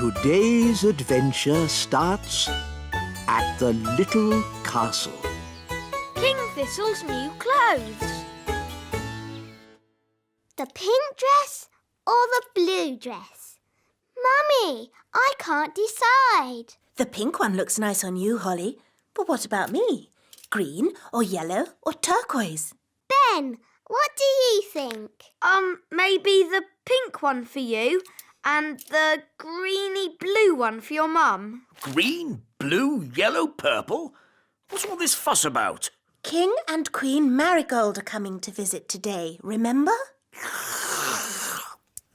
Today's adventure starts at the little castle. King Thistle's new clothes. The pink dress or the blue dress? Mummy, I can't decide. The pink one looks nice on you, Holly. But what about me? Green or yellow or turquoise? Ben, what do you think? Maybe the pink one for you and the greeny blue one for your mum. Green, blue, yellow, purple? What's all this fuss about? King and Queen Marigold are coming to visit today, remember?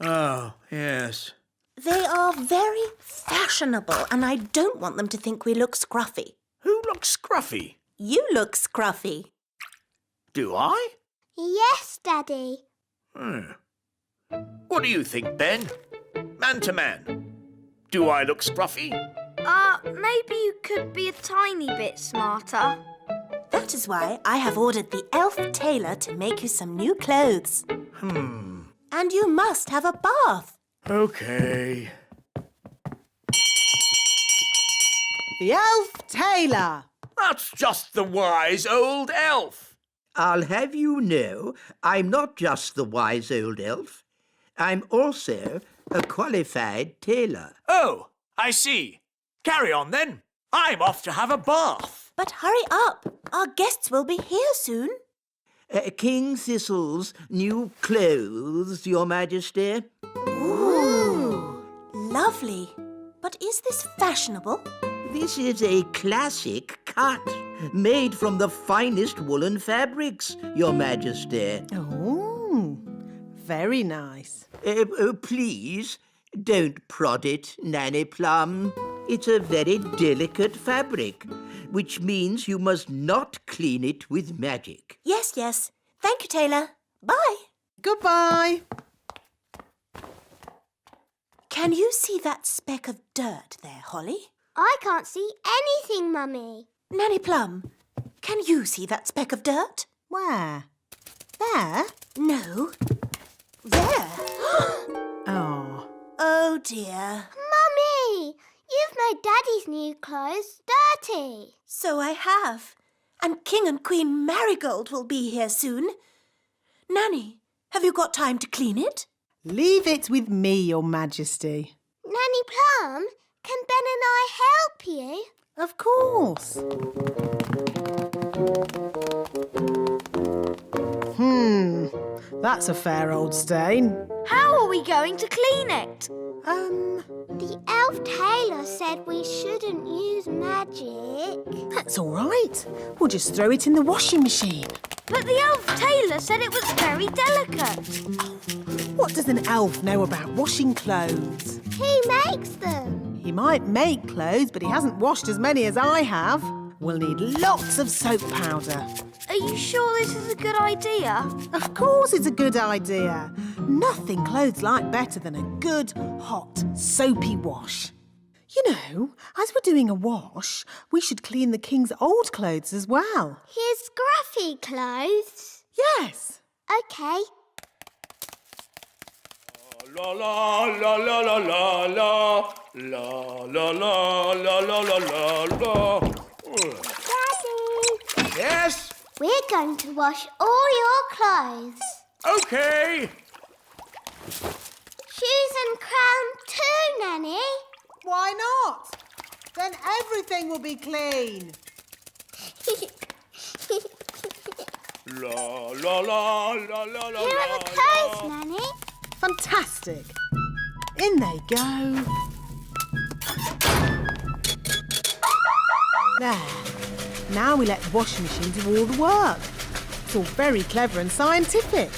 Oh, yes. They are very fashionable and I don't want them to think we look scruffy. Who looks scruffy? You look scruffy. Do I? Yes, Daddy. What do you think, Ben? Man to man. Do I look scruffy? Maybe you could be a tiny bit smarter. That is why I have ordered the Elf Tailor to make you some new clothes. And you must have a bath. OK. The Elf Tailor. That's just the wise old elf. I'll have you know, I'm not just the wise old elf. I'm also a qualified tailor. Oh, I see. Carry on, then. I'm off to have a bath. But hurry up. Our guests will be here soon. King Thistle's new clothes, Your Majesty. Ooh, lovely. But is this fashionable? This is a classic cut, made from the finest woolen fabrics, Your Majesty. Oh, very nice. Please, don't prod it, Nanny Plum. It's a very delicate fabric, which means you must not clean it with magic. Yes, yes. Thank you, Tailor. Bye. Goodbye. Can you see that speck of dirt there, Holly? I can't see anything, Mummy. Nanny Plum, can you see that speck of dirt? Where? There? No. There. Oh. Oh, dear. Mummy, you've made Daddy's new clothes dirty. So I have. And King and Queen Marigold will be here soon. Nanny, have you got time to clean it? Leave it with me, Your Majesty. Nanny Plum, can Ben and I help you? Of course. That's a fair old stain. How are we going to clean it? The Elf Tailor said we shouldn't use magic. That's all right. We'll just throw it in the washing machine. But the Elf Tailor said it was very delicate. What does an elf know about washing clothes? He makes them. He might make clothes, but he hasn't washed as many as I have. We'll need lots of soap powder. Are you sure this is a good idea? Of course it's a good idea. Nothing clothes like better than a good, hot, soapy wash. You know, as we're doing a wash, we should clean the king's old clothes as well. His scruffy clothes? Yes. OK. La la la la la la la la la la la la la la. Daddy, Yes? we're going to wash all your clothes. OK. Shoes and crown too, Nanny. Why not? Then everything will be clean. La la la la la la. Here are the clothes, Nanny. Fantastic. In they go. There. Now we let the washing machine do all the work. It's all very clever and scientific.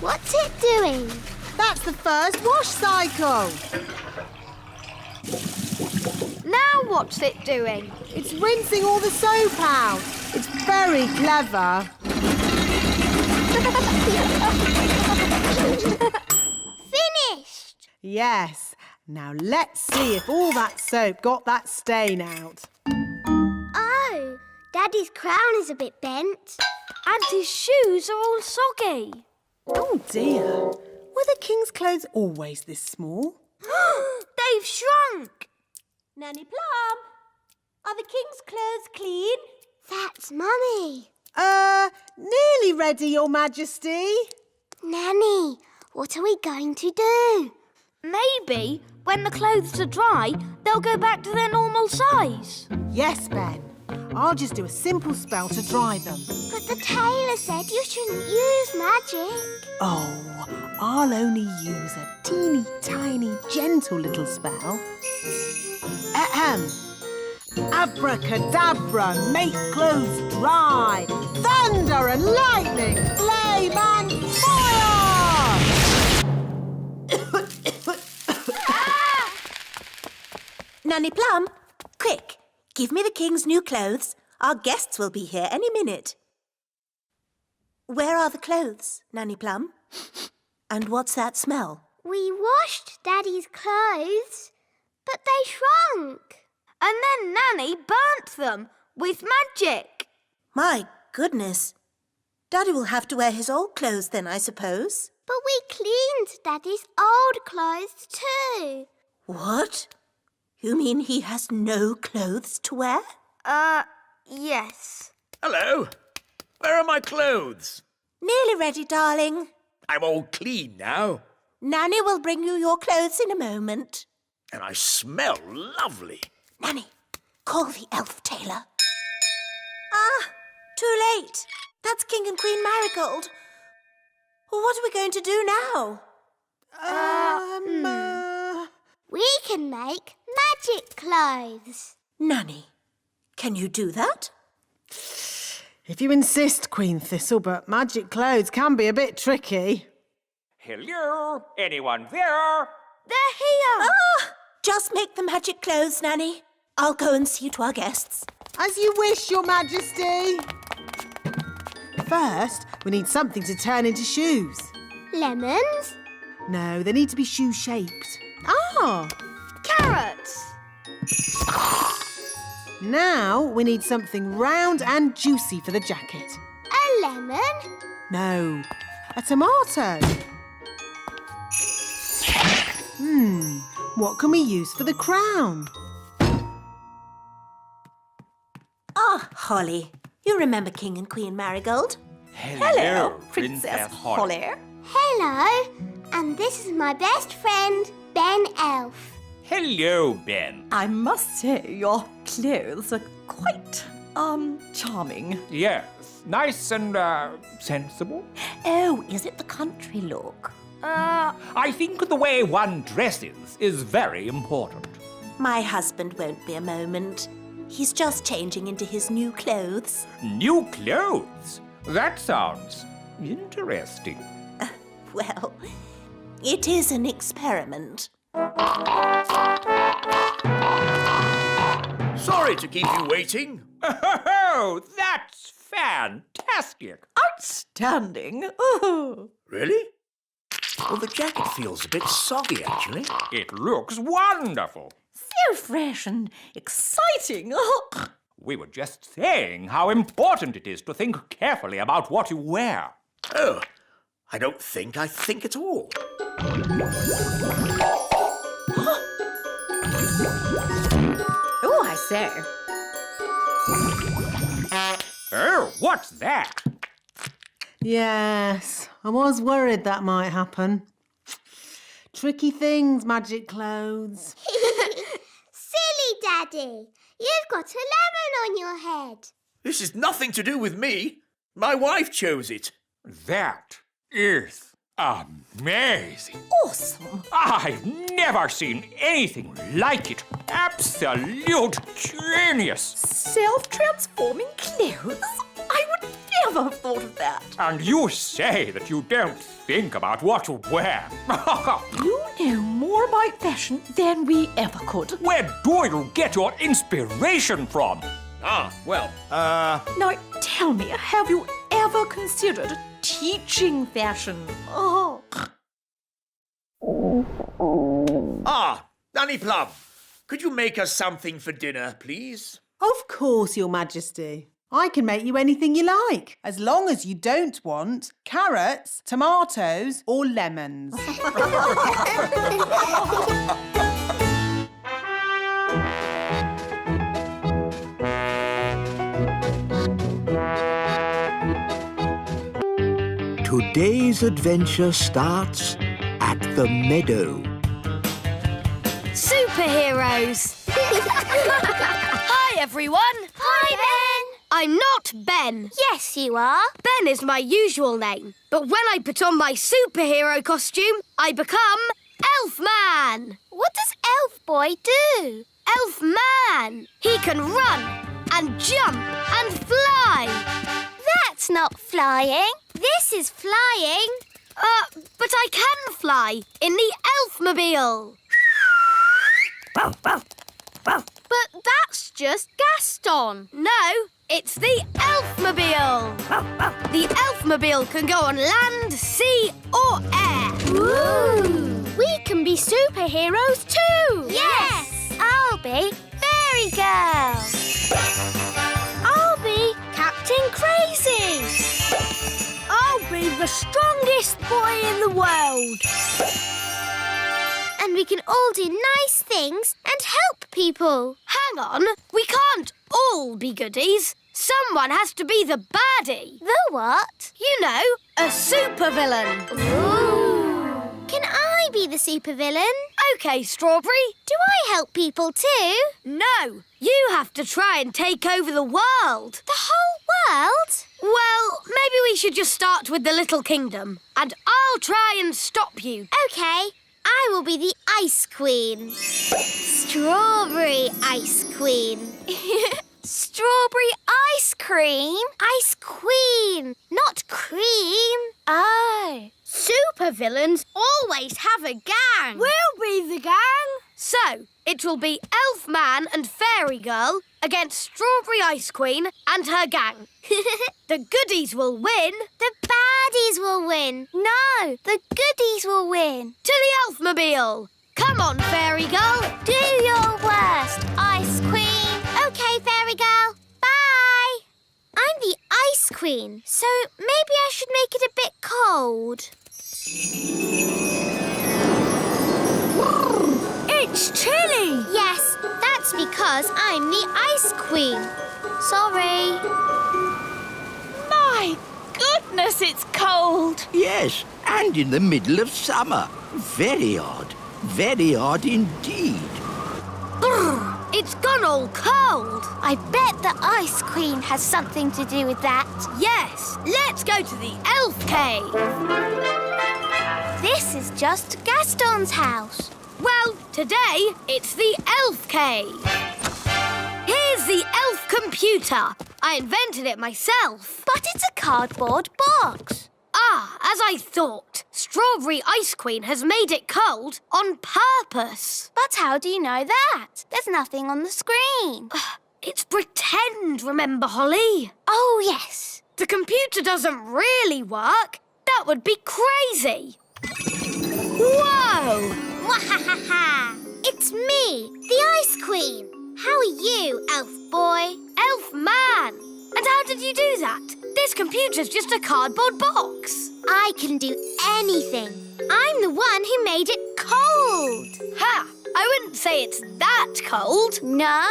What's it doing? That's the first wash cycle. Now what's it doing? It's rinsing all the soap out. It's very clever. Finished. Yes. Now let's see if all that soap got that stain out. Oh, Daddy's crown is a bit bent. And his shoes are all soggy. Oh dear. Were the king's clothes always this small? They they've shrunk. Nanny Plum, are the king's clothes clean? That's Mummy. Nearly ready, Your Majesty. Nanny, what are we going to do? Maybe when the clothes are dry, they'll go back to their normal size. Yes, Ben. I'll just do a simple spell to dry them. But the tailor said you shouldn't use magic. Oh, I'll only use a teeny tiny gentle little spell. Ahem. Abracadabra, make clothes dry. Thunder and lightning, flame and fire! Nanny Plum, quick, give me the king's new clothes. Our guests will be here any minute. Where are the clothes, Nanny Plum? And what's that smell? We washed Daddy's clothes, but they shrunk. And then Nanny burnt them with magic. My goodness. Daddy will have to wear his old clothes then, I suppose. But we cleaned Daddy's old clothes too. What? You mean he has no clothes to wear? Yes. Hello. Where are my clothes? Nearly ready, darling. I'm all clean now. Nanny will bring you your clothes in a moment. And I smell lovely. Nanny, call the Elf Tailor. Ah, too late. That's King and Queen Marigold. What are we going to do now? We can make magic clothes. Nanny, can you do that? If you insist, Queen Thistle, but magic clothes can be a bit tricky. Hello? Anyone there? They're here. Just make the magic clothes, Nanny. I'll go and see to our guests. As you wish, Your Majesty. First, we need something to turn into shoes. Lemons? No, they need to be shoe-shaped. Ah! Carrots. Now we need something round and juicy for the jacket. A lemon? No, a tomato. What can we use for the crown? Ah, Holly. You remember King and Queen Marigold? Hello, Princess Holly. Hello. And this is my best friend, Ben Elf. Hello, Ben. I must say, your clothes are quite, charming. Yes, nice and, sensible. Oh, is it the country look? I think the way one dresses is very important. My husband won't be a moment. He's just changing into his new clothes. New clothes? That sounds interesting. Well, it is an experiment. Sorry to keep you waiting. Oh, that's fantastic. Outstanding. Oh. Really? Well, the jacket feels a bit soggy, actually. It looks wonderful. So fresh and exciting. Oh. We were just saying how important it is to think carefully about what you wear. Oh, I don't think I think at all. Oh, I say. Oh, what's that? Yes, I was worried that might happen. Tricky things, magic clothes. Silly Daddy. You've got a lemon on your head. This is nothing to do with me. My wife chose it. That is amazing. Awesome. I've never seen anything like it. Absolute genius. Self-transforming clothes? I would never have thought of that. And you say that you don't think about what you wear. You know more about fashion than we ever could. Where do you get your inspiration from? Now, tell me, have you ever considered teaching fashion? Oh. Nanny Plum, could you make us something for dinner, please? Of course, Your Majesty. I can make you anything you like, as long as you don't want carrots, tomatoes, or lemons. Today's adventure starts at the meadow. Superheroes! Hi, everyone! Hi, Ben. I'm not Ben. Yes, you are. Ben is my usual name. But when I put on my superhero costume, I become Elf Man. What does Elf Boy do? Elf Man. He can run and jump and fly. That's not flying. This is flying. But I can fly in the Elfmobile. But that's just Gaston. No, it's the Elfmobile. The Elfmobile can go on land, sea or air. Ooh. We can be superheroes too. Yes. I'll be Fairy Girl. I'll be Captain Crazy. I'll be the strongest boy in the world. And we can all do nice things and help people. Hang on, we can't all be goodies. Someone has to be the baddie. The what? You know, a supervillain. Ooh. Can I be the supervillain? OK, Strawberry. Do I help people too? No, you have to try and take over the world. The whole world? Well, maybe we should just start with the little kingdom. And I'll try and stop you. OK. I will be the Ice Queen. Strawberry Ice Queen. Strawberry ice cream? Ice Queen, not cream. Oh. Supervillains always have a gang. We'll be the gang. So, it will be Elfman and Fairy Girl against Strawberry Ice Queen and her gang. The goodies will win. The baddies will win. No, the goodies will win. To the Elfmobile. Come on, Fairy Girl. Do your worst, Ice Queen. OK, Fairy Girl. Bye. I'm the Ice Queen, so maybe I should make it a bit cold. It's chilly. Yes, that's because I'm the Ice Queen. Sorry. My goodness, it's cold. Yes, and in the middle of summer. Very odd. Very odd indeed. It's gone all cold. I bet the Ice Queen has something to do with that. Yes, let's go to the Elf Cave. This is just Gaston's house. Well, today it's the Elf Cave. Here's the elf computer. I invented it myself. But it's a cardboard box. As I thought. Strawberry Ice Queen has made it cold on purpose. But how do you know that? There's nothing on the screen. It's pretend, remember, Holly? Oh, yes. The computer doesn't really work. That would be crazy. Whoa! Mwahaha! It's me, the Ice Queen. How are you, Elf Boy? Elf Man! And how did you do that? This computer's just a cardboard box. I can do anything. I'm the one who made it cold. Ha! I wouldn't say it's that cold. No,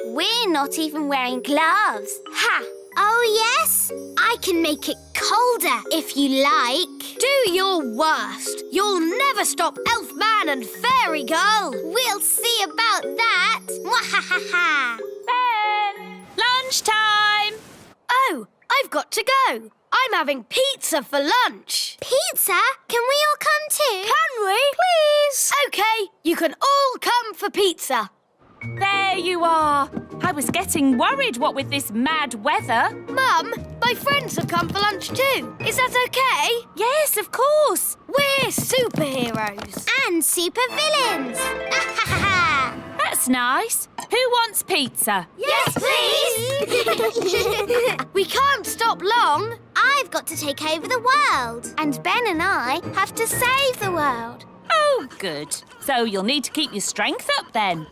we're not even wearing gloves. Ha! Oh, yes? I can make it colder if you like. Do your worst. You'll never stop Elf Man and Fairy Girl. We'll see about that. Mwahaha! Ben! Lunchtime! Oh, I've got to go. I'm having pizza for lunch. Pizza? Can we all come too? Can we? Please. OK, you can all come for pizza. There you are. I was getting worried, what with this mad weather. Mum, my friends have come for lunch too. Is that OK? Yes, of course. We're superheroes. And supervillains. That's nice. Who wants pizza? Yes, please. We can't stop long. I've got to take over the world. And Ben and I have to save the world. Oh, good. So you'll need to keep your strength up then.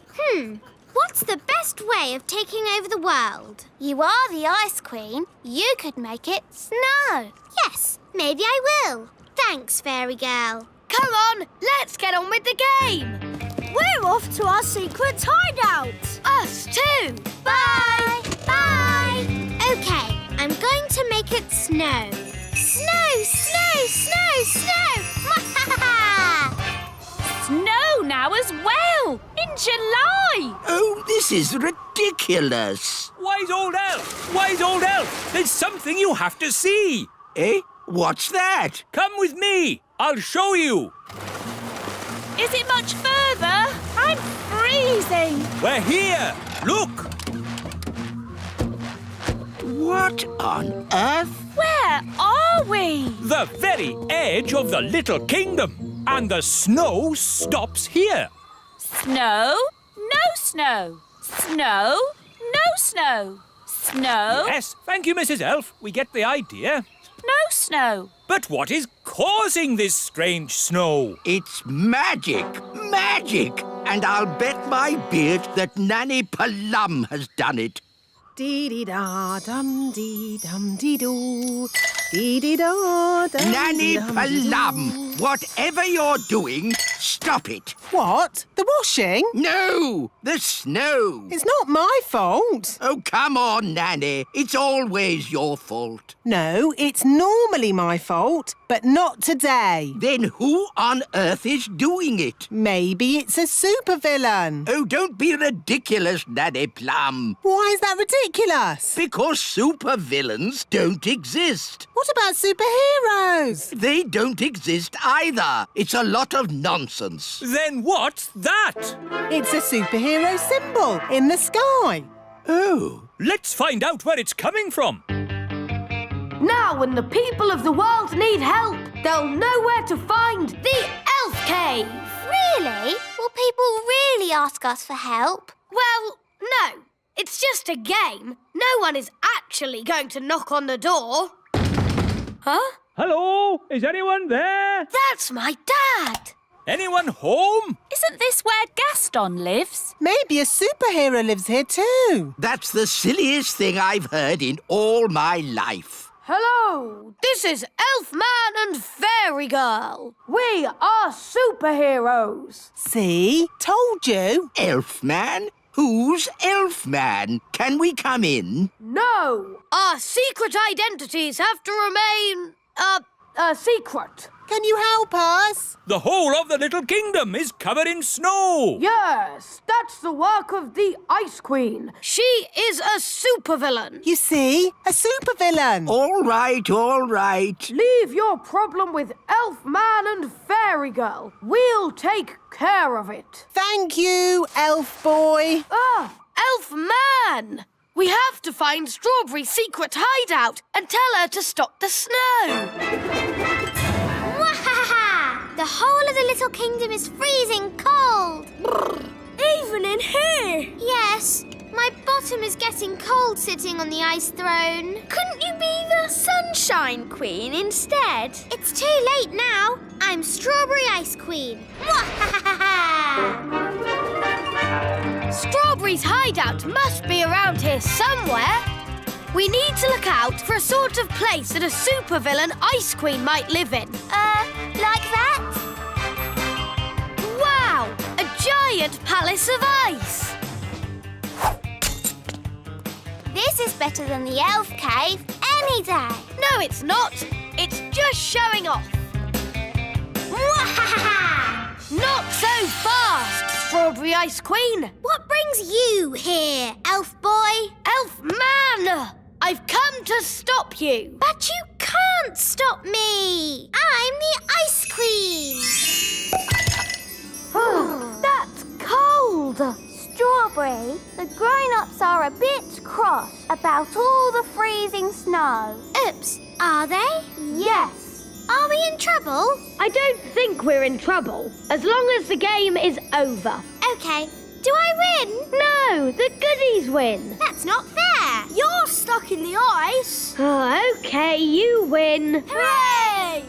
What's the best way of taking over the world? You are the Ice Queen. You could make it snow. Yes, maybe I will. Thanks, Fairy Girl. Come on, let's get on with the game. We're off to our secret hideout. Us too. Bye. Bye. OK, I'm going to make it snow. Snow, snow, now as well, in July. Oh, this is ridiculous. Wise old elf! Wise old elf! There's something you have to see. Eh? What's that? Come with me. I'll show you. Is it much further? I'm freezing. We're here. Look. What on earth? Where are we? The very edge of the little kingdom. And the snow stops here. Snow, no snow. Snow, no snow. Snow, Yes, thank you, Mrs. Elf. We get the idea. no snow. But what is causing this strange snow? It's magic. Magic. And I'll bet my beard that Nanny Plum has done it. Dee-dee-da-dum-dee-dum-dee-doo. Dee-dee-da-dum. Nanny Plum, whatever you're doing, stop it. What? The washing? No, the snow. It's not my fault. Oh, come on, Nanny. It's always your fault. No, it's normally my fault, but not today. Then who on earth is doing it? Maybe it's a supervillain. Oh, don't be ridiculous, Nanny Plum. Why is that ridiculous? Because supervillains don't exist. What about superheroes? They don't exist either. It's a lot of nonsense. Then what's that? It's a superhero symbol in the sky. Oh. Let's find out where it's coming from. Now, when the people of the world need help, they'll know where to find the Elf Cave. Really? Will people really ask us for help? Well, no. It's just a game. No one is actually going to knock on the door. Huh? Hello? Is anyone there? That's my dad. Anyone home? Isn't this where Gaston lives? Maybe a superhero lives here too. That's the silliest thing I've heard in all my life. Hello, this is Elfman and Fairy Girl. We are superheroes. See? Told you. Elfman? Who's Elfman? Can we come in? No, our secret identities have to remain, secret. Can you help us? The whole of the little kingdom is covered in snow. Yes, that's the work of the Ice Queen. She is a supervillain. You see? A supervillain. All right, all right. Leave your problem with Elfman and Fairy Girl. We'll take care of it. Thank you, elf boy. Elfman! We have to find Strawberry's secret hideout and tell her to stop the snow. Wahaha! The whole of the little kingdom is freezing cold. Even in here? Yes, my bottom is getting cold sitting on the ice throne. Couldn't you be the Sunshine Queen instead? It's too late now. I'm Strawberry Ice Queen. Wahaha! Strawberry's hideout must be around here somewhere. We need to look out for a sort of place that a supervillain Ice Queen might live in. Like that? Wow! A giant palace of ice! This is better than the elf cave any day. No, it's not. It's just showing off. Wahaha! Not so fast, Strawberry Ice Queen. What brings you here, elf boy? Elfman! I've come to stop you. But you can't stop me. I'm the Ice Queen. That's cold. Strawberry, the grown-ups are a bit cross about all the freezing snow. Oops, are they? Yes. Are we in trouble? I don't think we're in trouble, as long as the game is over. Okay. Do I win? No, the goodies win. That's not fair. You're stuck in the ice. Okay, you win. Hooray!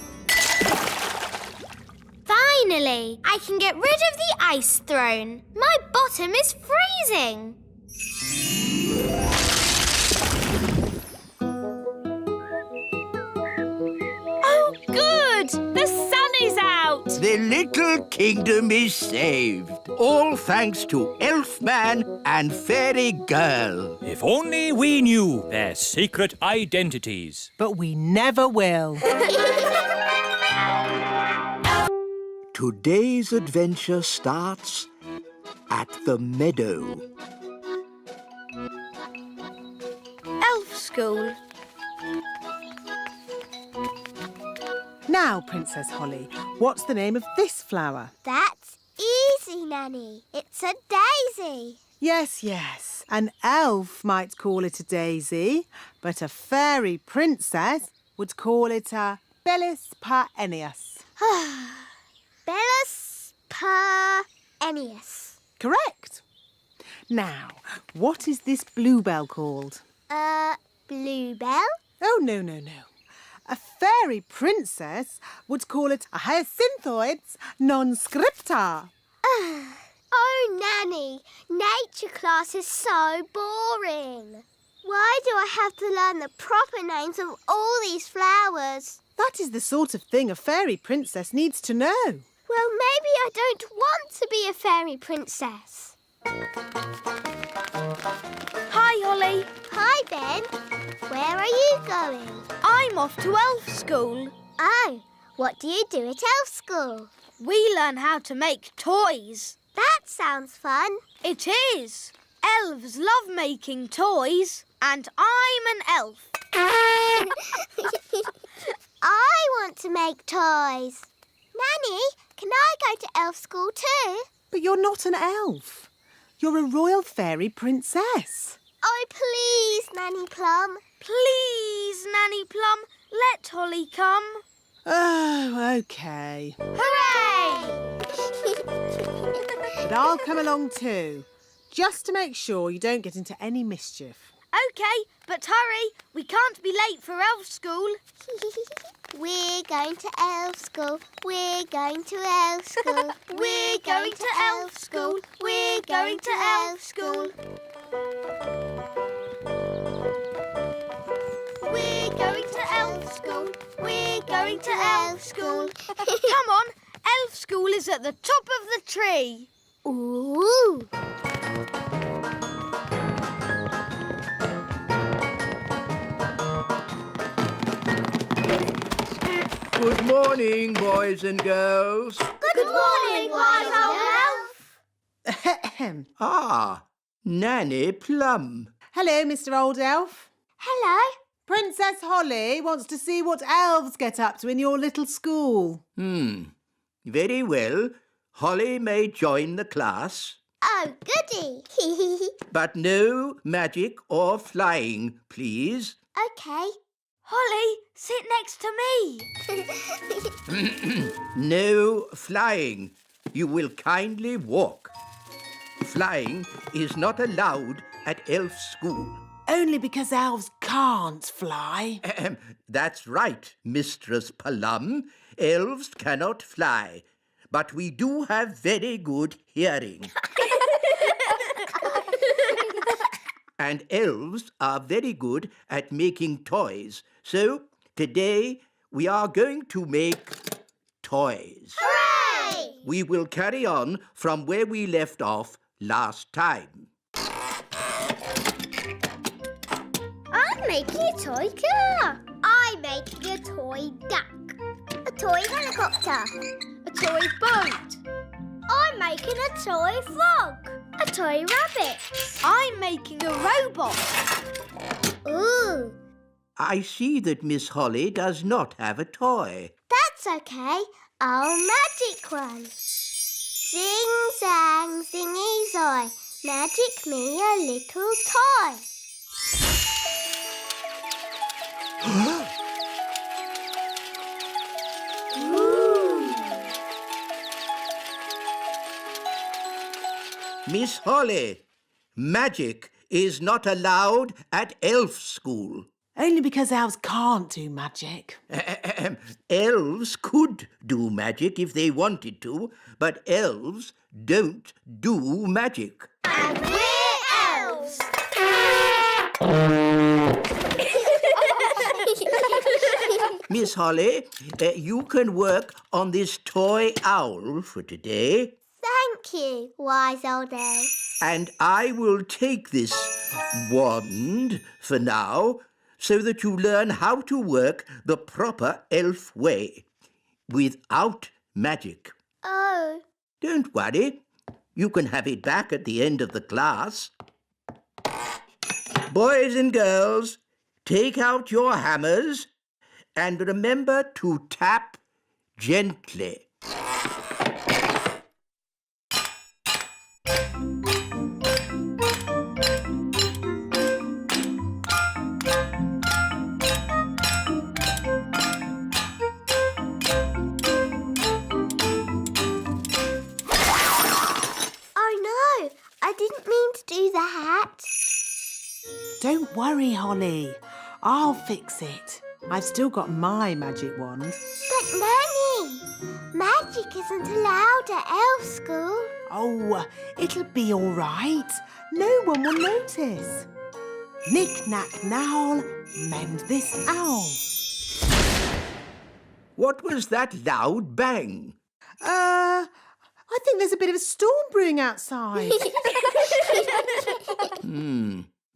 Finally, I can get rid of the ice throne. My bottom is freezing. Oh, good! The sun is out! The little kingdom is saved. All thanks to Elfman and Fairy Girl. If only we knew their secret identities. But we never will. Today's adventure starts at the meadow. Elf School. Now, Princess Holly, what's the name of this flower? That's easy, Nanny. It's a daisy. Yes, yes. An elf might call it a daisy, but a fairy princess would call it a Bellis perennius. Bellis perennius. Correct. Now, what is this bluebell called? Bluebell? Oh, no, no, no. A fairy princess would call it a hyacinthoids non scripta. Oh, Nanny, nature class is so boring. Why do I have to learn the proper names of all these flowers? That is the sort of thing a fairy princess needs to know. Well, maybe I don't want to be a fairy princess. Hi, Holly. Hi, Ben. Where are you going? I'm off to Elf School. Oh, what do you do at elf school? We learn how to make toys. That sounds fun. It is. Elves love making toys, and I'm an elf. I want to make toys. Nanny, can I go to elf school too? But you're not an elf. You're a royal fairy princess. Oh, please, Nanny Plum. Please, Nanny Plum, let Holly come. Oh, OK. Hooray! But I'll come along too, just to make sure you don't get into any mischief. OK, but hurry. We can't be late for elf school. We're going to elf school. We're going to elf school. We're going to elf school. We're going to elf school. We're going to elf school. We're going to elf school. Come on, elf school is at the top of the tree. Ooh. Good morning, boys and girls. Good morning, wise old elf. Ahem. Ah, Nanny Plum. Hello, Mr. Old Elf. Hello. Princess Holly wants to see what elves get up to in your little school. Very well. Holly may join the class, Oh, goody. but no magic or flying, please. OK. Holly, sit next to me. No flying. You will kindly walk. Flying is not allowed at elf school. Only because elves can't fly. That's right, Mistress Plum. Elves cannot fly, but we do have very good hearing. And elves are very good at making toys. So today we are going to make toys. Hooray! We will carry on from where we left off last time. I'm making a toy car. I'm making a toy duck. A toy helicopter. A toy boat. I'm making a toy frog. A toy rabbit. I'm making a robot. Ooh, I see that Miss Holly does not have a toy. that's okay. I'll magic one. Zing zang zingy zoy. Magic me a little toy. Miss Holly, magic is not allowed at elf school. Only because elves can't do magic. Elves could do magic if they wanted to, but elves don't do magic. And we're elves. Miss Holly, you can work on this toy owl for today, Thank you, wise old elf. and I will take this wand for now so that you learn how to work the proper elf way without magic. Oh. Don't worry. You can have it back at the end of the class. Boys and girls, take out your hammers and remember to tap gently. Oh no, I didn't mean to do that. Don't worry, Holly. I'll fix it. I've still got my magic wand. But Nanny, magic isn't allowed at elf school. Oh, it'll be all right. No one will notice. Knick, knack, nowl, mend this owl. What was that loud bang? I think there's a bit of a storm brewing outside.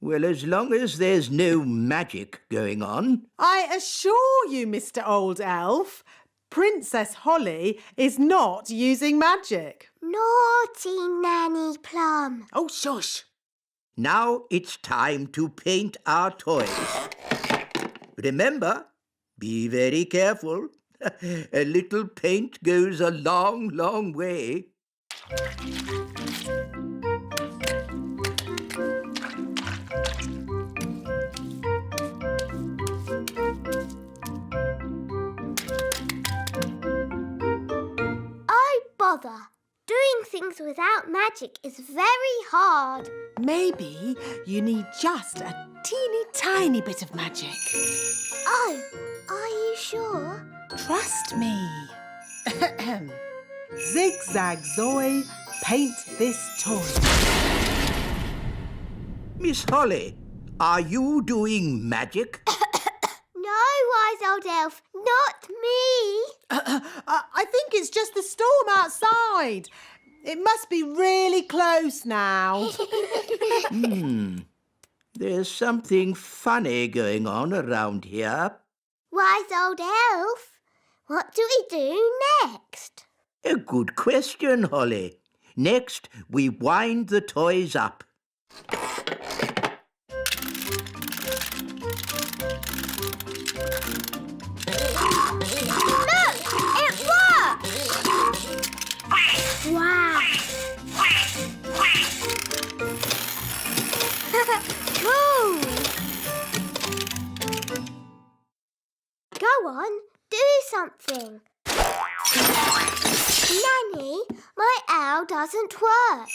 Well, as long as there's no magic going on. I assure you, Mr. Old Elf, Princess Holly is not using magic. Naughty Nanny Plum. Oh, shush. Now it's time to paint our toys. Remember, be very careful. A little paint goes a long, long way. Oh, bother. Doing things without magic is very hard. Maybe you need just a teeny tiny bit of magic. Oh, are you sure? Trust me. Zigzag Zoe, paint this toy. Miss Holly, are you doing magic? No, wise old elf, not me. I think it's just the storm outside. It must be really close now. There's something funny going on around here. Wise old elf, what do we do next? A good question, Holly. Next, we wind the toys up. Look, it works! Wow! Cool! Go on, do something. Nanny, my owl doesn't work.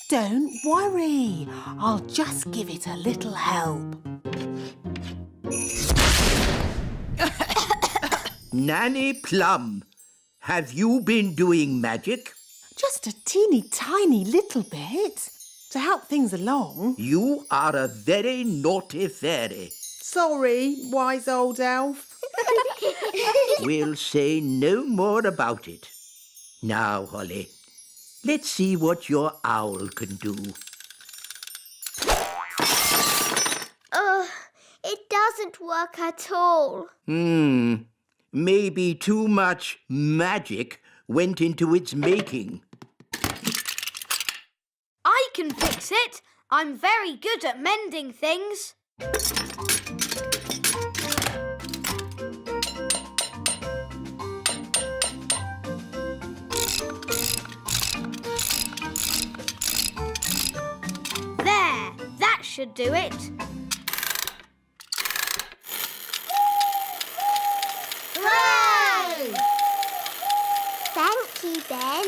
Don't worry. I'll just give it a little help. Nanny Plum, have you been doing magic? Just a teeny tiny little bit to help things along. You are a very naughty fairy. Sorry, wise old elf. We'll say no more about it. Now, Holly, let's see what your owl can do. It doesn't work at all. Maybe too much magic went into its making. I can fix it. I'm very good at mending things. There, that should do it. Hooray! Thank you, Ben.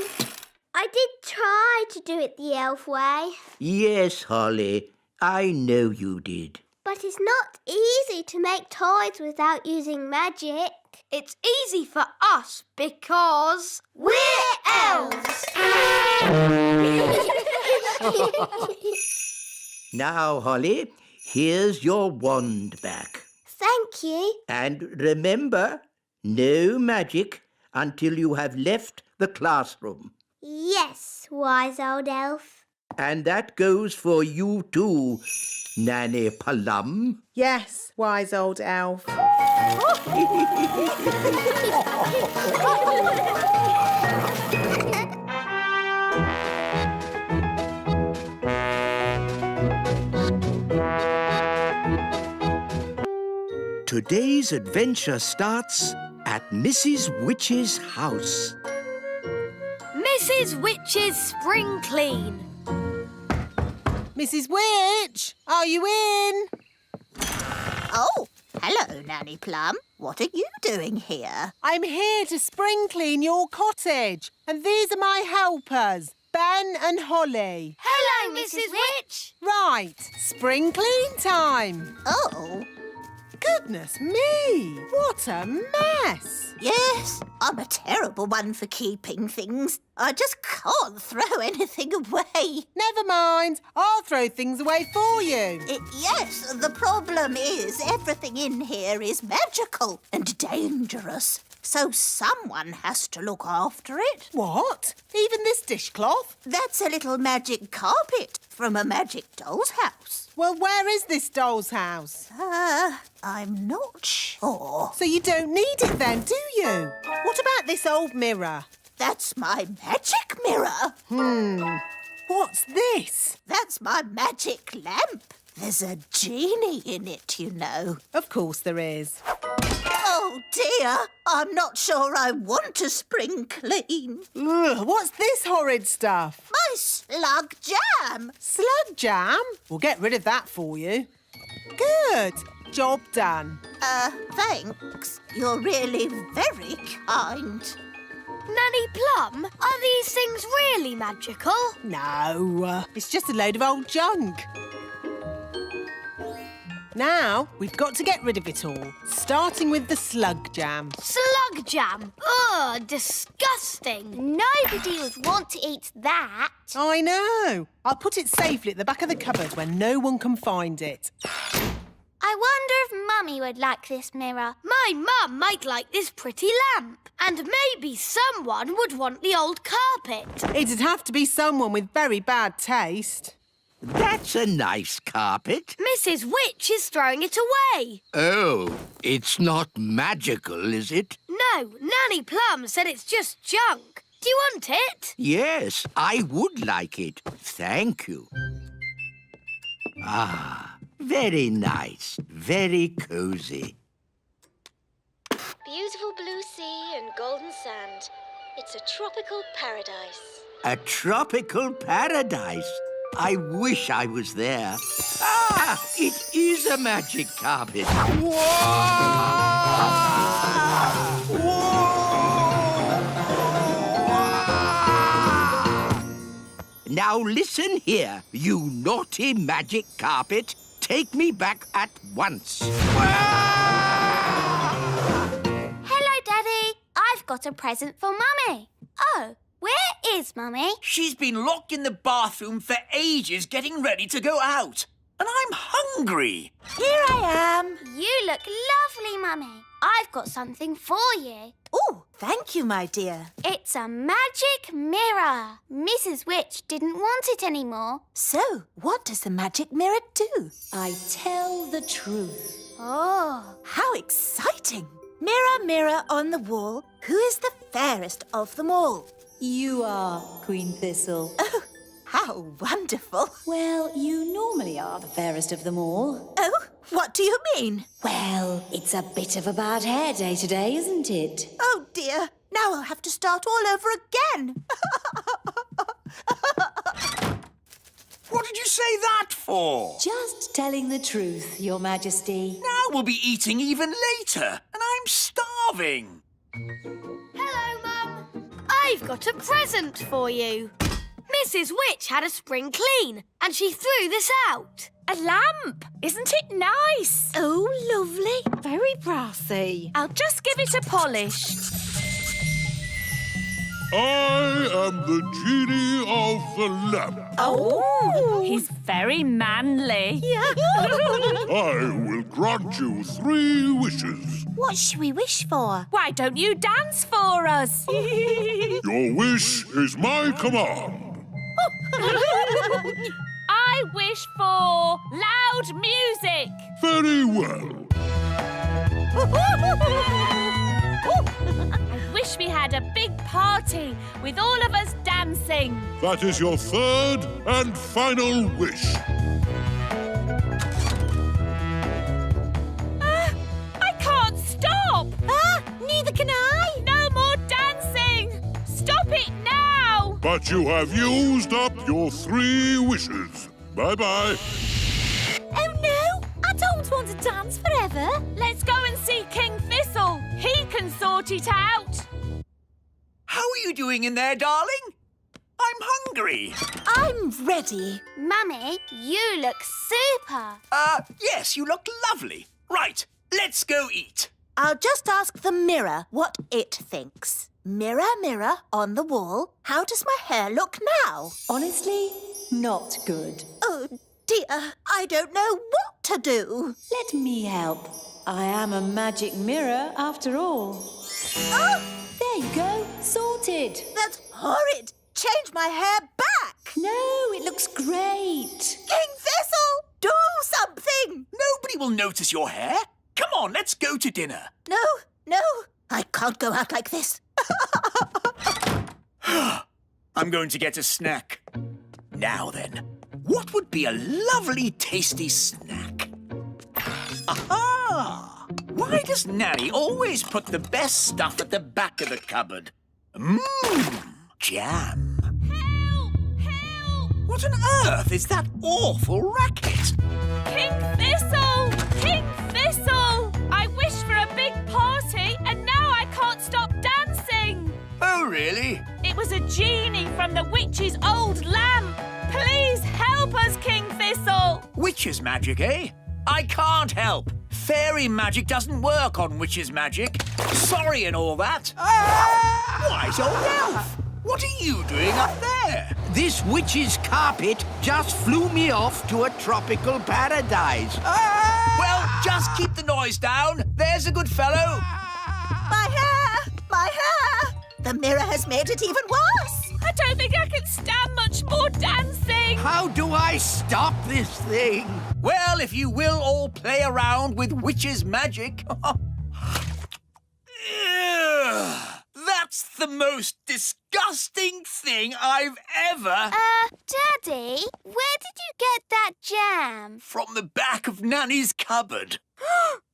I did try to do it the elf way, Yes, Holly, I know you did. but it's not easy to make toys without using magic. It's easy for us because We're elves! Now, Holly, here's your wand back. Thank you. And remember, no magic until you have left the classroom. Yes, wise old elf. And that goes for you too, Nanny Plum. Yes, wise old elf. Today's adventure starts at Mrs. Witch's house. Mrs. Witch's spring clean. Mrs. Witch, are you in? Oh, hello, Nanny Plum. What are you doing here? I'm here to spring clean your cottage. And these are my helpers, Ben and Holly. Hello, Mrs. Witch. Right, spring clean time. Oh, Goodness me, what a mess. yes, I'm a terrible one for keeping things. I just can't throw anything away. Never mind, I'll throw things away for you. Yes, the problem is everything in here is magical and dangerous. So someone has to look after it. What? Even this dishcloth? That's a little magic carpet from a magic doll's house. Well, where is this doll's house? I'm not sure. So you don't need it then, do you? What about this old mirror? That's my magic mirror. What's this? That's my magic lamp. There's a genie in it, you know. Of course there is. Oh, dear. I'm not sure I want to spring clean. Ugh, what's this horrid stuff? My slug jam. Slug jam? We'll get rid of that for you. Good. Job done. Thanks. You're really very kind. Nanny Plum, are these things really magical? No, it's just a load of old junk. Now, we've got to get rid of it all, starting with the slug jam. Slug jam? Ugh, disgusting. Nobody would want to eat that. I know. I'll put it safely at the back of the cupboard where no one can find it. I wonder if Mummy would like this mirror. My mum might like this pretty lamp. And maybe someone would want the old carpet. It'd have to be someone with very bad taste. That's a nice carpet. Mrs. Witch is throwing it away. Oh, it's not magical, is it? No, Nanny Plum said it's just junk. Do you want it? Yes, I would like it. Thank you. Ah, very nice. Very cosy. Beautiful blue sea and golden sand. It's a tropical paradise. A tropical paradise. I wish I was there. Ah, it is a magic carpet. Whoa! Whoa! Now listen here, you naughty magic carpet. Take me back at once. Hello, Daddy. I've got a present for Mummy. Oh, where is Mummy? She's been locked in the bathroom for ages getting ready to go out. And I'm hungry. Here I am. You look lovely, Mummy. I've got something for you. Oh, thank you, my dear. It's a magic mirror. Mrs. Witch didn't want it anymore. So, what does the magic mirror do? I tell the truth. Oh. How exciting! Mirror, mirror on the wall, who is the fairest of them all? You are, Queen Thistle. Oh, how wonderful. Well, you normally are the fairest of them all. Oh, what do you mean? Well, it's a bit of a bad hair day today, isn't it? Oh, dear. Now I'll have to start all over again. What did you say that for? Just telling the truth, Your Majesty. Now we'll be eating even later, and I'm starving. Hello, Mum. I've got a present for you. Mrs. Witch had a spring clean, and she threw this out. A lamp! Isn't it nice? Oh, lovely. Very brassy. I'll just give it a polish. I am the genie of the lamp. Oh, he's very manly. I will grant you 3 wishes. What should we wish for? Why don't you dance for us? Your wish is my command. I wish for loud music. Very well. I wish we had a big party with all of us dancing. That is your third and final wish. I can't stop. Neither can I. No more dancing. Stop it now. But you have used up your 3 wishes. Bye-bye. Oh no, I don't want to dance forever. Let's go and see King Thistle. He can sort it out. How are you doing in there, darling? I'm hungry. I'm ready. Mummy, you look super. Yes, you look lovely. Right, let's go eat. I'll just ask the mirror what it thinks. Mirror, mirror on the wall, how does my hair look now? Honestly, not good. Oh dear, I don't know what to do. Let me help. I am a magic mirror after all. Oh, There you go, sorted. that's horrid. Change my hair back. No, it looks great. King Thistle, do something. Nobody will notice your hair. Come on, let's go to dinner. No, I can't go out like this. I'm going to get a snack. Now then, what would be a lovely, tasty snack? Aha! Why does Nanny always put the best stuff at the back of the cupboard? Jam. Help! Help! What on earth is that awful racket? King Thistle! King Thistle! I wish for a big party and now I can't stop dancing. Oh, really? It was a genie from the witch's old lamp. Please help us, King Thistle. Witch's magic, eh? I can't help. Fairy magic doesn't work on witch's magic. Sorry and all that. Wise old elf! What are you doing up there? This witch's carpet just flew me off to a tropical paradise. Well, just keep the noise down. There's a good fellow. My hair! The mirror has made it even worse. I don't think I can stand much more dancing. How do I stop this thing? Well, if you will all play around with witch's magic. Ugh, that's the most disgusting thing I've ever... Daddy, where did you get that jam? From the back of Nanny's cupboard.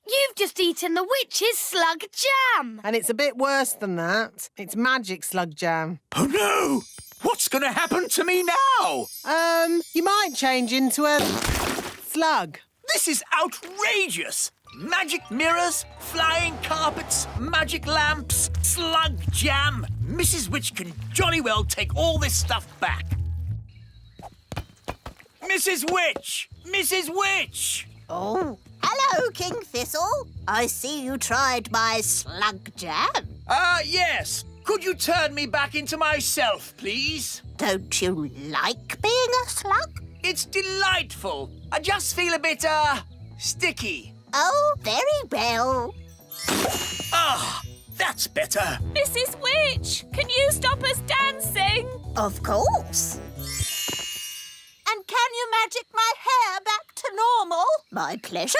You've just eaten the witch's slug jam. And it's a bit worse than that. It's magic slug jam. Oh, no! What's going to happen to me now? You might change into a slug. This is outrageous! Magic mirrors, flying carpets, magic lamps, slug jam. Mrs. Witch can jolly well take all this stuff back. Mrs. Witch! Mrs. Witch! Oh, hello, King Thistle. I see you tried my slug jam. Yes. Could you turn me back into myself, please? Don't you like being a slug? It's delightful. I just feel a bit, sticky. Oh, very well. That's better. Mrs. Witch, can you stop us dancing? Of course. And can you magic my hair back to normal? My pleasure.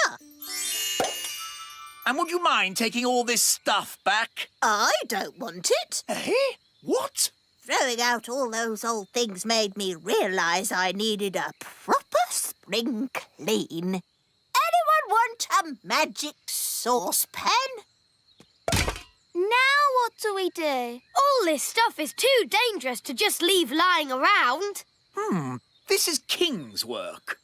And would you mind taking all this stuff back? I don't want it. Eh? What? Throwing out all those old things made me realise I needed a proper spring clean. Anyone want a magic saucepan? Now what do we do? All this stuff is too dangerous to just leave lying around. This is King's work.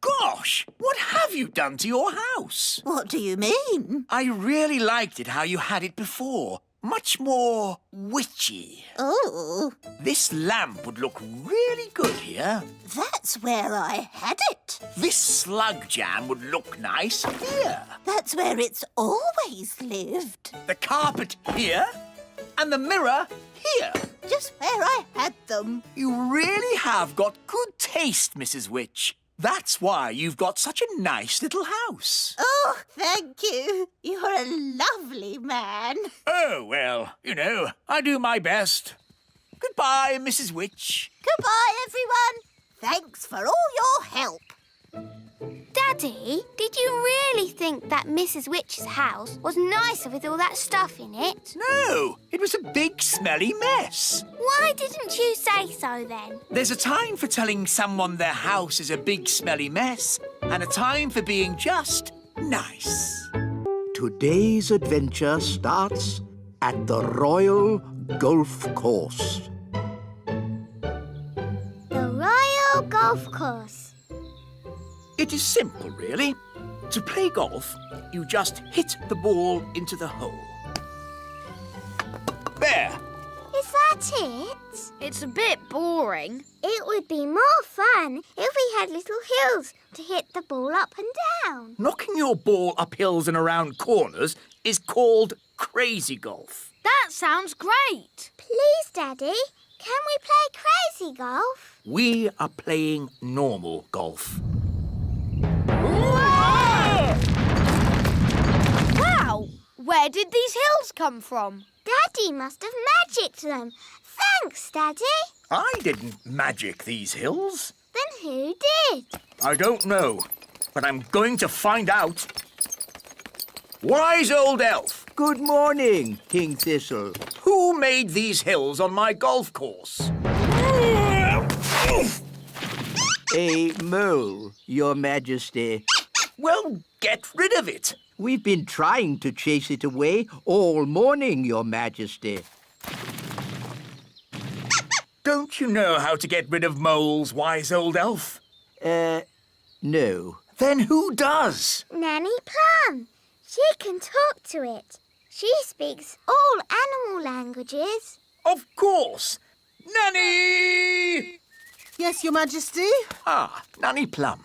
Gosh, what have you done to your house? What do you mean? I really liked it how you had it before. Much more witchy. Oh, This lamp would look really good here. that's where I had it. This slug jam would look nice here. That's where it's always lived. The carpet here. And the mirror here. Just where I had them. You really have got good taste, Mrs. Witch. That's why you've got such a nice little house. Oh, thank you. You're a lovely man. Oh, well, you know, I do my best. Goodbye, Mrs. Witch. Goodbye, everyone. Thanks for all your help. Daddy, did you really think that Mrs. Witch's house was nicer with all that stuff in it? No, it was a big smelly mess. Why didn't you say so then? There's a time for telling someone their house is a big smelly mess and a time for being just nice. Today's adventure starts at the Royal Golf Course. The Royal Golf Course. It is simple, really. To play golf, you just hit the ball into the hole. There. Is that it? It's a bit boring. It would be more fun if we had little hills to hit the ball up and down. Knocking your ball up hills and around corners is called crazy golf. That sounds great. Please, Daddy, can we play crazy golf? We are playing normal golf. Wow! Where did these hills come from? Daddy must have magicked them. Thanks, Daddy. I didn't magic these hills. Then who did? I don't know, but I'm going to find out. Wise old elf, Good morning, King Thistle. who made these hills on my golf course? A mole, Your Majesty. Well, get rid of it. We've been trying to chase it away all morning, Your Majesty. Don't you know how to get rid of moles, wise old elf? No. Then who does? Nanny Plum. She can talk to it. She speaks all animal languages. Of course. Nanny! Yes, Your Majesty? Ah, Nanny Plum.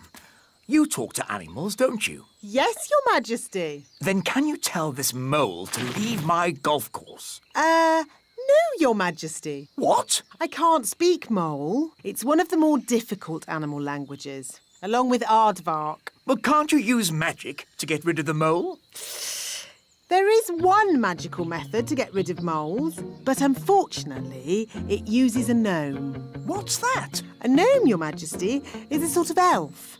You talk to animals, don't you? Yes, Your Majesty. Then can you tell this mole to leave my golf course? No, Your Majesty. What? I can't speak mole. It's one of the more difficult animal languages, along with aardvark. But can't you use magic to get rid of the mole? There is one magical method to get rid of moles, but unfortunately, it uses a gnome. What's that? A gnome, Your Majesty, is a sort of elf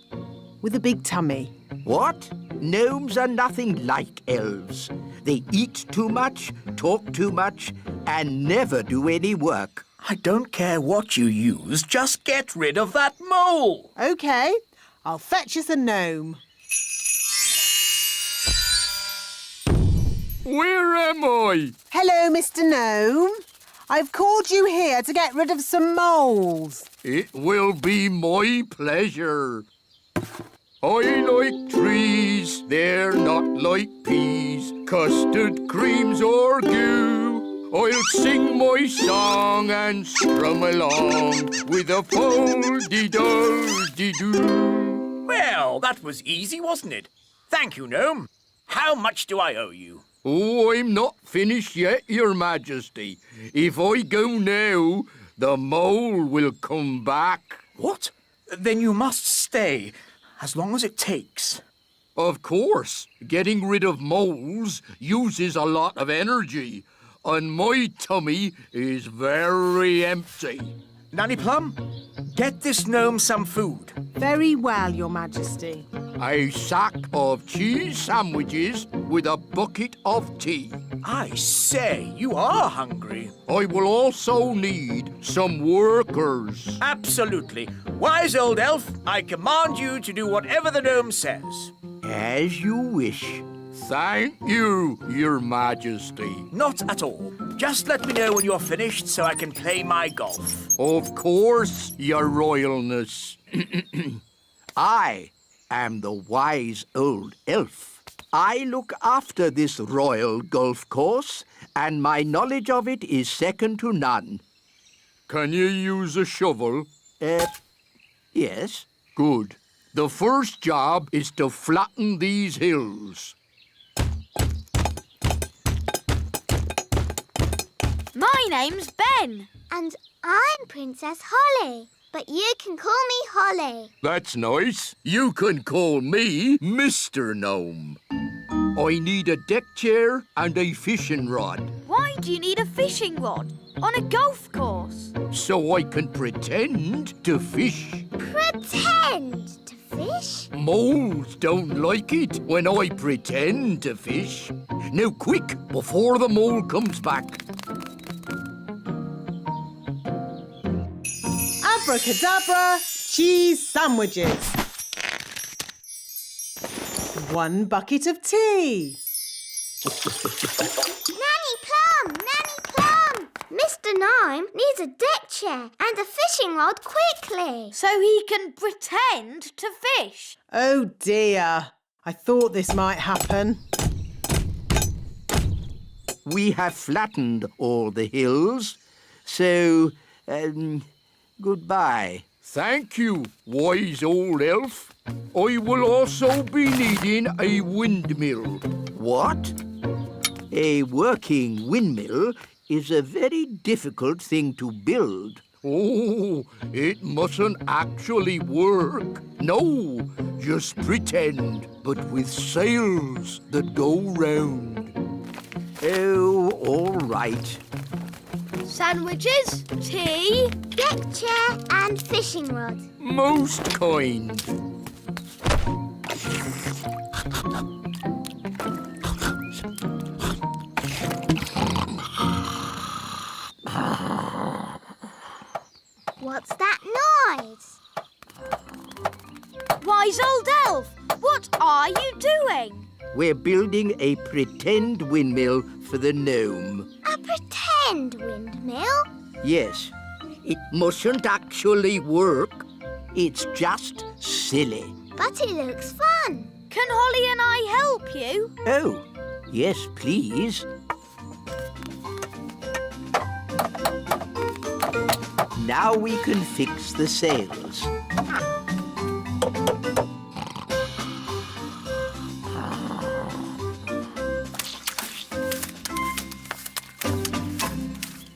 with a big tummy. What? Gnomes are nothing like elves. They eat too much, talk too much, and never do any work. I don't care what you use, just get rid of that mole. OK, I'll fetch us a gnome. Where am I? Hello, Mr. Gnome. I've called you here to get rid of some moles. It will be my pleasure. I like trees, they're not like peas, custard creams or goo. I'll sing my song and strum along with a fol-de-dol-de-doo. Well, that was easy, wasn't it? Thank you, Gnome. How much do I owe you? Oh, I'm not finished yet, Your Majesty. If I go now, the mole will come back. What? Then you must stay, as long as it takes. Of course. Getting rid of moles uses a lot of energy, and my tummy is very empty. Nanny Plum, get this gnome some food. Very well, Your Majesty. A sack of cheese sandwiches with a bucket of tea. I say, you are hungry. I will also need some workers. Absolutely. Wise old elf, I command you to do whatever the gnome says. As you wish. Thank you, Your Majesty. Not at all. Just let me know when you're finished so I can play my golf. Of course, Your Royalness. I am the wise old elf. I look after this royal golf course, and my knowledge of it is second to none. Can you use a shovel? Yes. Good. The first job is to flatten these hills. My name's Ben. And I'm Princess Holly, but you can call me Holly. That's nice. You can call me Mr. Gnome. I need a deck chair and a fishing rod. Why do you need a fishing rod on a golf course? So I can pretend to fish. Pretend to fish? Moles don't like it when I pretend to fish. Now quick, before the mole comes back. Abracadabra, cheese sandwiches. 1 bucket of tea. Nanny Plum! Nanny Plum! Mr. Gnome needs a deck chair and a fishing rod quickly. So he can pretend to fish. Oh dear, I thought this might happen. We have flattened all the hills, so, goodbye. Thank you, wise old elf. I will also be needing a windmill. What? A working windmill is a very difficult thing to build. Oh, it mustn't actually work. No, just pretend, but with sails that go round. Oh, all right. Sandwiches, tea. Deck chair and fishing rod. Most kind. What's that noise? Wise old elf, what are you doing? We're building a pretend windmill for the gnome. A pretend windmill? Yes, it mustn't actually work. It's just silly. But it looks fun. Can Holly and I help you? Oh, yes, please. Now we can fix the sails.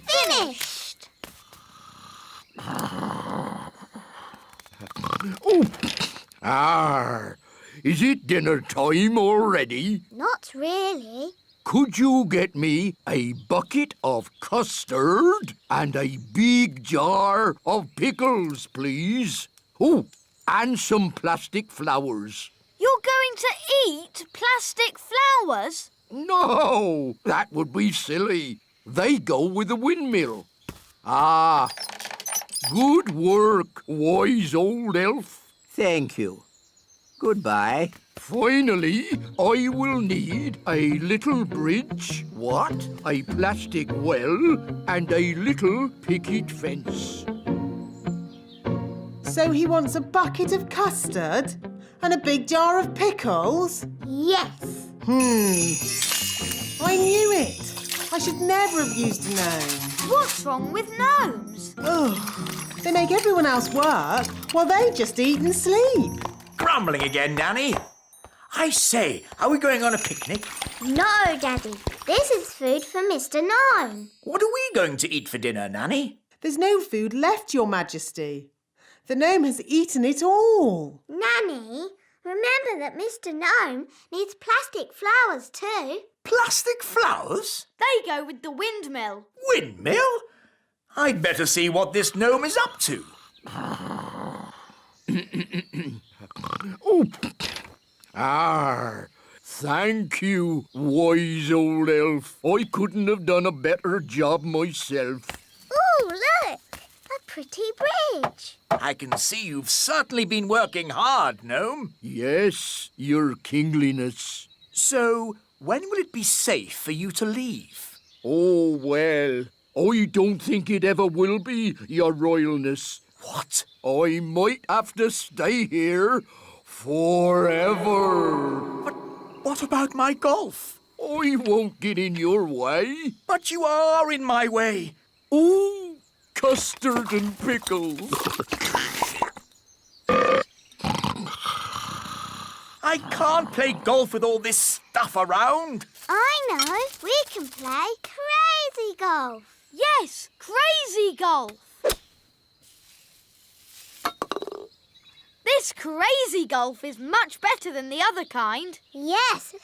Finished. Oh, is it dinner time already? Not really. Could you get me a bucket of custard and a big jar of pickles, please? Oh, and some plastic flowers. You're going to eat plastic flowers? No, that would be silly. They go with the windmill. Ah, good work, wise old elf. Thank you. Goodbye. Finally, I will need a little bridge. What? A plastic well and a little picket fence. So he wants a bucket of custard and a big jar of pickles? Yes. I knew it. I should never have used a gnome. What's wrong with gnomes? Ugh. They make everyone else work while they just eat and sleep. Grumbling again, Nanny. I say, are we going on a picnic? No, Daddy. This is food for Mr. Gnome. What are we going to eat for dinner, Nanny? There's no food left, Your Majesty. The gnome has eaten it all. Nanny, remember that Mr. Gnome needs plastic flowers too. Plastic flowers? They go with the windmill. Windmill? I'd better see what this gnome is up to. Oh, thank you, wise old elf. I couldn't have done a better job myself. Ooh, look! A pretty bridge. I can see you've certainly been working hard, gnome. Yes, your kingliness. So, when will it be safe for you to leave? Oh, well, I don't think it ever will be, your royalness. What? I might have to stay here forever. But what about my golf? I won't get in your way. But you are in my way. Ooh, custard and pickles. I can't play golf with all this stuff around. I know. We can play crazy golf. Yes, crazy golf. This crazy golf is much better than the other kind. Yes.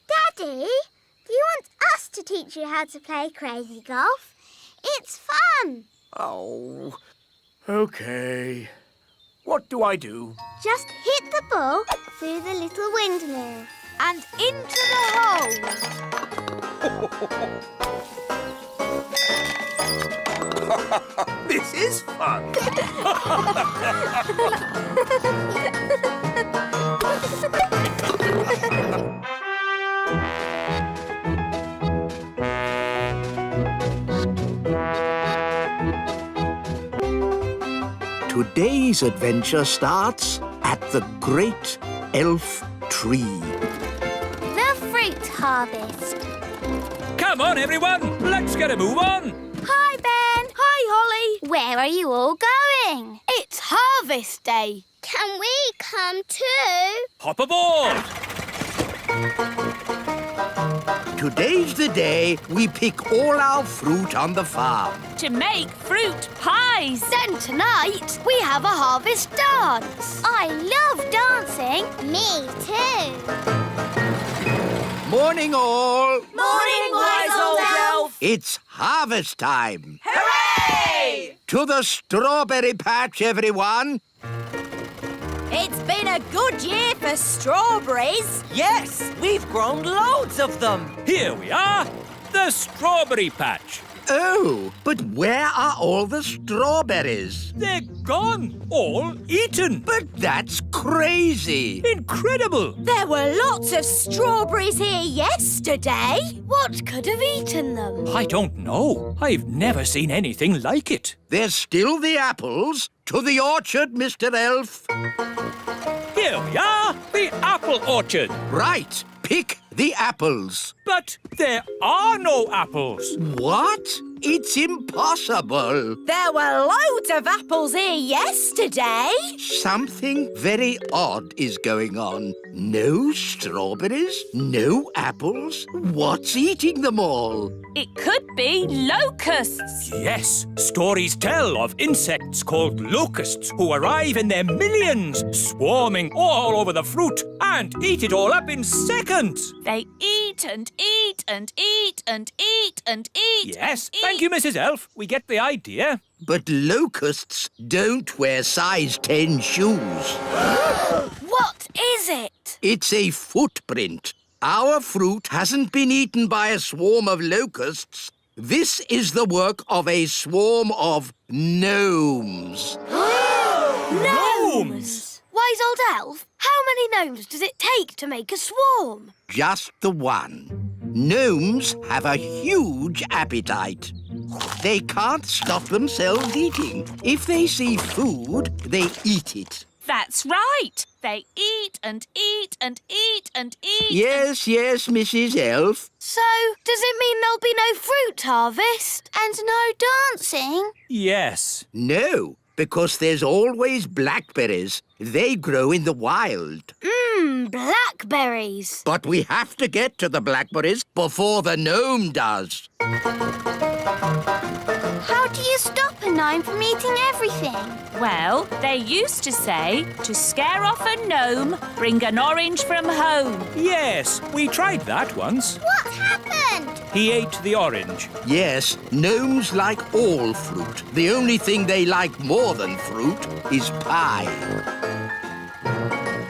Daddy, do you want us to teach you how to play crazy golf? It's fun. Oh, OK. What do I do? Just hit the ball through the little windmill. And into the hole. This is fun. Today's adventure starts at the Great Elf Tree. The fruit harvest. Come on, everyone. Let's get a move on. Hi, Ben. Hi, Holly. Where are you all going? It's harvest day. Can we come too? Hop aboard. Today's the day we pick all our fruit on the farm. To make fruit pies. Then tonight we have a harvest dance. I love dancing. Me too. Morning, all. Morning, wise old elf. It's harvest time. Hooray! To the strawberry patch, everyone. It's been a good year for strawberries. Yes, we've grown loads of them. Here we are, the strawberry patch. Oh, but where are all the strawberries? They're gone, all eaten. But that's crazy. Incredible. There were lots of strawberries here yesterday. What could have eaten them? I don't know. I've never seen anything like it. There's still the apples. To the orchard, Mr. Elf. Here we are, the apple orchard. Right. Pick the apples. But there are no apples. What? It's impossible. There were loads of apples here yesterday. Something very odd is going on. No strawberries, no apples. What's eating them all? It could be locusts. Yes, stories tell of insects called locusts who arrive in their millions, swarming all over the fruit and eat it all up in seconds. They eat and eat and eat and eat and eat. Yes, and thank you, Mrs. Elf. We get the idea. But locusts don't wear size 10 shoes. What is it? It's a footprint. Our fruit hasn't been eaten by a swarm of locusts. This is the work of a swarm of gnomes. Gnomes! Wise old elf, how many gnomes does it take to make a swarm? Just the one. Gnomes have a huge appetite. They can't stop themselves eating. If they see food, they eat it. That's right. They eat and eat and eat and eat. Yes, yes, Mrs. Elf. So, does it mean there'll be no fruit harvest? And no dancing? Yes. No, because there's always blackberries. They grow in the wild. Blackberries. But we have to get to the blackberries before the gnome does. How do you stop a gnome from eating everything? Well, they used to say, to scare off a gnome, bring an orange from home. Yes, we tried that once. What happened? He ate the orange. Yes, gnomes like all fruit. The only thing they like more than fruit is pie.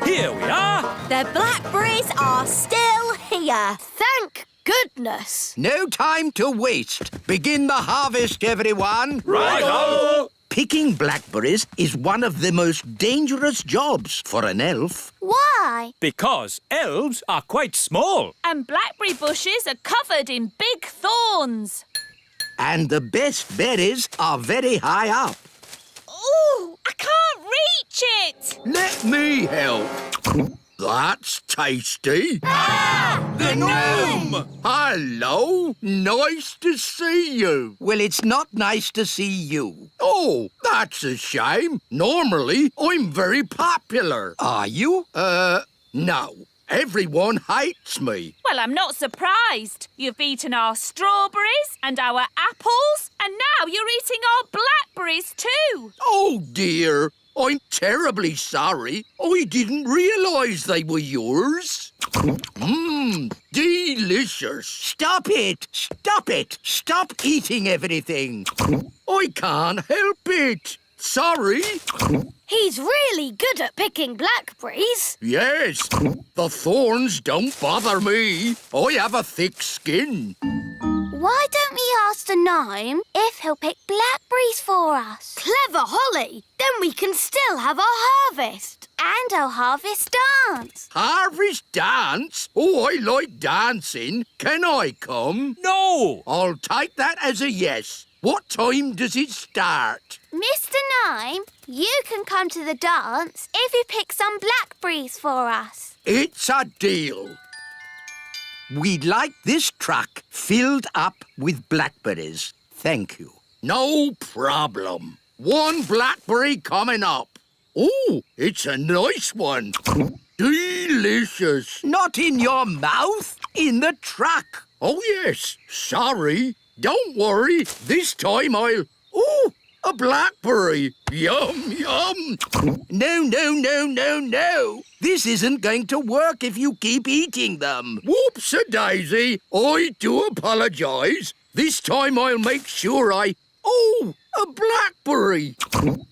Here we are. The blackberries are still here. Thank goodness. No time to waste. Begin the harvest, everyone. Right-o! Picking blackberries is one of the most dangerous jobs for an elf. Why? Because elves are quite small. And blackberry bushes are covered in big thorns. And the best berries are very high up. Ooh, I can't reach it. Let me help. That's tasty. The gnome! Hello. Nice to see you. Well, it's not nice to see you. Oh, that's a shame. Normally, I'm very popular. Are you? No. Everyone hates me. Well, I'm not surprised. You've eaten our strawberries and our apples, and now you're eating our blackberries too. Oh, dear. I'm terribly sorry. I didn't realise they were yours. Delicious. Stop it! Stop it! Stop eating everything! I can't help it. Sorry. He's really good at picking blackberries. Yes, the thorns don't bother me. I have a thick skin. Why don't we ask the gnome if he'll pick blackberries for us? Clever, Holly. Then we can still have our harvest. And our harvest dance. Harvest dance? Oh, I like dancing. Can I come? No! I'll take that as a yes. What time does it start? Mr. Gnome, you can come to the dance if you pick some blackberries for us. It's a deal. We'd like this truck filled up with blackberries. Thank you. No problem. One blackberry coming up. Oh, it's a nice one. Delicious. Not in your mouth, in the truck. Oh, yes. Sorry. Don't worry. This time I'll... Oh, a blackberry. Yum, yum. No. This isn't going to work if you keep eating them. Whoops-a-daisy. I do apologise. This time I'll make sure I... Oh, a blackberry.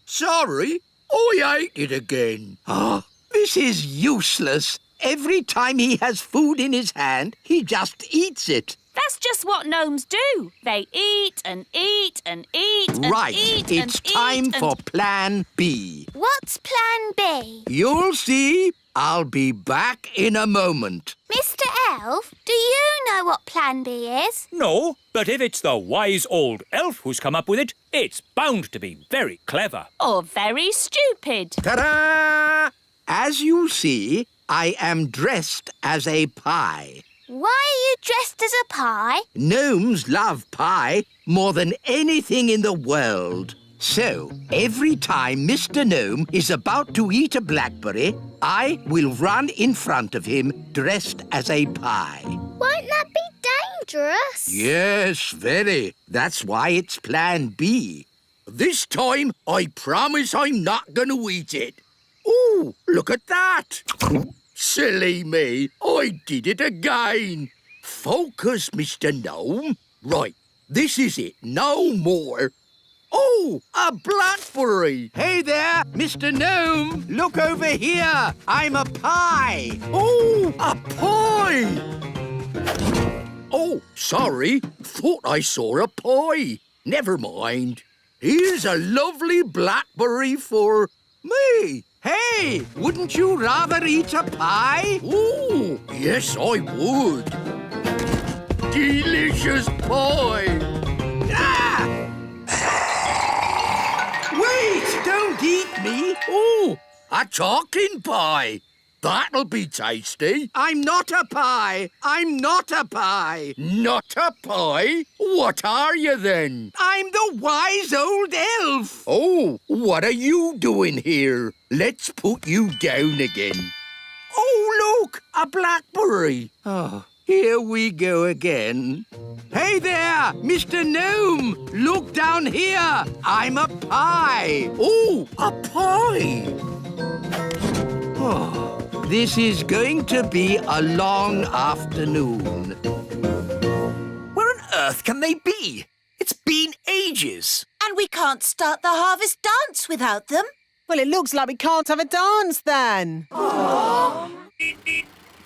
Sorry, I ate it again. Ah, this is useless. Every time he has food in his hand, he just eats it. That's just what gnomes do. They eat and eat and eat and Right, eat it's and time eat for Plan B. What's Plan B? You'll see. I'll be back in a moment. Mr. Elf, do you know what Plan B is? No, but if it's the wise old elf who's come up with it, it's bound to be very clever. Or very stupid. Ta-da! As you see, I am dressed as a pie. Why are you dressed as a pie? Gnomes love pie more than anything in the world. So, every time Mr. Gnome is about to eat a blackberry, I will run in front of him dressed as a pie. Won't that be dangerous? Yes, very. That's why it's Plan B. This time, I promise I'm not going to eat it. Ooh, look at that. Silly me, I did it again. Focus, Mr. Gnome. Right, this is it, no more. Oh, a blackberry. Hey there, Mr. Gnome. Look over here. I'm a pie. Oh, a pie. Oh, sorry. Thought I saw a pie. Never mind. Here's a lovely blackberry for me. Hey, wouldn't you rather eat a pie? Oh, yes, I would. Delicious pie. Ah! Wait, don't eat me. Oh, a talking pie. That'll be tasty. I'm not a pie. I'm not a pie. Not a pie? What are you then? I'm the wise old elf. Oh, what are you doing here? Let's put you down again. Oh, look, a blackberry. Oh, here we go again. Hey there, Mr. Gnome. Look down here. I'm a pie. Oh, a pie. Oh. This is going to be a long afternoon. Where on earth can they be? It's been ages. And we can't start the harvest dance without them. Well, it looks like we can't have a dance then.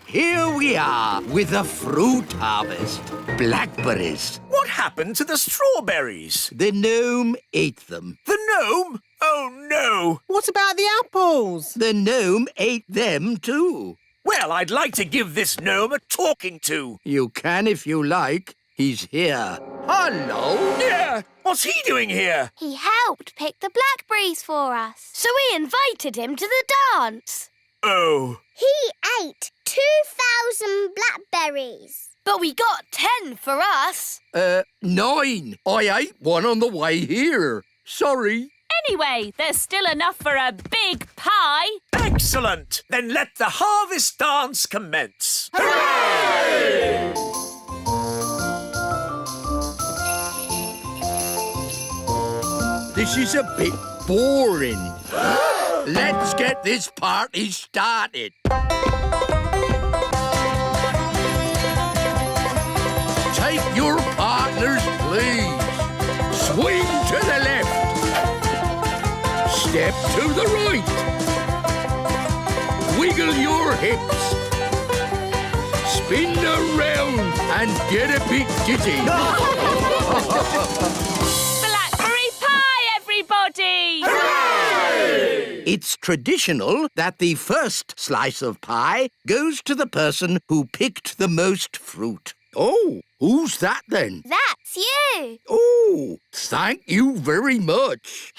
Here we are with the fruit harvest. Blackberries. What happened to the strawberries? The gnome ate them. The gnome? Oh, no. What about the apples? The gnome ate them too. Well, I'd like to give this gnome a talking to. You can if you like. He's here. Hello. Yeah, what's he doing here? He helped pick the blackberries for us. So we invited him to the dance. Oh. He ate 2,000 blackberries. But we got 10 for us. 9. I ate one on the way here. Sorry. Anyway, there's still enough for a big pie. Excellent. Then let the harvest dance commence. Hooray! This is a bit boring. Let's get this party started. Take your partners, please. Swing to the left. step to the right. Wiggle your hips. Spin around and get a bit giddy. Blackberry pie, everybody! It's traditional that the first slice of pie goes to the person who picked the most fruit. Oh, who's that then? That's you. Oh, thank you very much.